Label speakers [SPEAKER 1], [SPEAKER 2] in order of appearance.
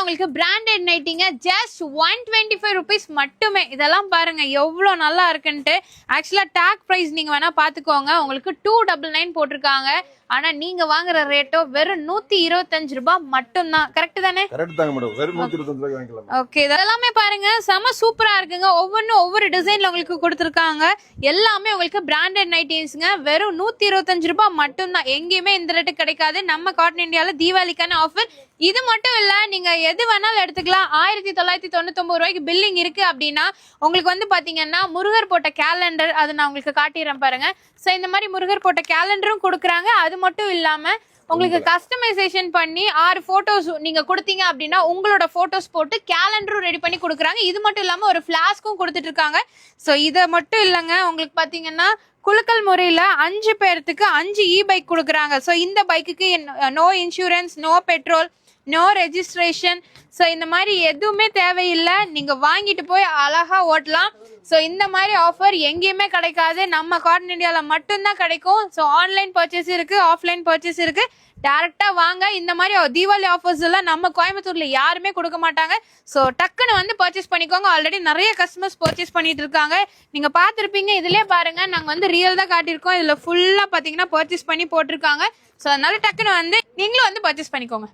[SPEAKER 1] உங்களுக்கு branded நைட்டிங்க just 125 rupees மட்டுமே. இதெல்லாம் பாருங்க எவ்வளவு நல்லா இருக்குன்ட்டு. ஆக்சுவலா டாக் பிரைஸ் நீங்க வேணா பாத்துக்கோங்க. உங்களுக்கு 299 போட்டிருக்காங்க. ஆனா நீங்க வாங்குற ரேட்டோ வெறும் 125 ரூபாய் மட்டும் தான். கரெக்ட் தானே?
[SPEAKER 2] கரெக்ட் தாங்க மேடம். வெறும் 125 ரூபாய்க்கு வாங்கிக்கலாம்.
[SPEAKER 1] ஓகே, இதெல்லாமே பாருங்க செம சூப்பரா இருக்குங்க. ஒவ்வொன்றும் ஒவ்வொரு டிசைன்ல உங்களுக்கு கொடுத்துருக்காங்க. எல்லாமே உங்களுக்கு பிராண்டட் நைட்டிஸ்ங்க. வெறும் 125 ரூபாய் மட்டும் தான். எங்கேயுமே இந்த ரேட்டு கிடைக்காது. நம்ம காட்டன் இந்தியால தீபாவளிக்கான ஆஃபர். இது மட்டும் இல்ல, நீங்க எது வேணாலும் எடுத்துக்கலாம். 1999 ரூபாய்க்கு பில்லிங் இருக்கு அப்படின்னா உங்களுக்கு வந்து பாத்தீங்கன்னா முருகர் போட்ட கேலண்டர், அது நான் உங்களுக்கு காட்டிடுறேன் பாருங்க. சோ இந்த மாதிரி முருகர் போட்ட கேலண்டரும் கொடுக்குறாங்க. அது மட்டும் இல்லாம உங்களுக்கு கஸ்டமைசேஷன் பண்ணி 6 போட்டோஸ் நீங்க கொடுத்தீங்க அப்படின்னா உங்களோட போட்டோஸ் போட்டு கேலண்டரும் ரெடி பண்ணி கொடுக்குறாங்க. இது மட்டும் இல்லாம ஒரு பிளாஸ்க்கும் கொடுத்துட்டு இருக்காங்க. சோ இதை மட்டும் இல்லைங்க, உங்களுக்கு பாத்தீங்கன்னா குலுக்கல் முறையில 5 பேர்த்துக்கு 5 பைக் கொடுக்குறாங்க. ஸோ இந்த பைக்குக்கு no insurance, no petrol, no registration. So இந்த மாதிரி எதுவுமே தேவையில்லை. நீங்க வாங்கிட்டு போய் அழகா ஓட்டலாம். ஸோ இந்த மாதிரி ஆஃபர் எங்கேயுமே கிடைக்காது. நம்ம காட்டன் இந்தியாவில் மட்டும்தான் கிடைக்கும். ஸோ ஆன்லைன் பர்ச்சேஸ் இருக்கு, ஆஃப்லைன் பர்ச்சேஸ் இருக்கு. டேரக்டா வாங்க. இந்த மாதிரி தீபாவளி ஆஃபர்ஸ் எல்லாம் நம்ம கோயம்புத்தூர்ல யாருமே கொடுக்க மாட்டாங்க. ஸோ டக்குன்னு வந்து பர்ச்சேஸ் பண்ணிக்கோங்க. ஆல்ரெடி நிறைய கஸ்டமர்ஸ் பர்ச்சேஸ் பண்ணிட்டு இருக்காங்க. நீங்க பார்த்துருப்பீங்க. இதுலயே பாருங்க, நாங்க வந்து ரியல் தான் காட்டியிருக்கோம். இதுல ஃபுல்லா பாத்தீங்கன்னா பர்ச்சேஸ் பண்ணி போட்டிருக்காங்க. ஸோ அதனால டக்குன்னு வந்து நீங்களும் வந்து பர்ச்சேஸ் பண்ணிக்கோங்க.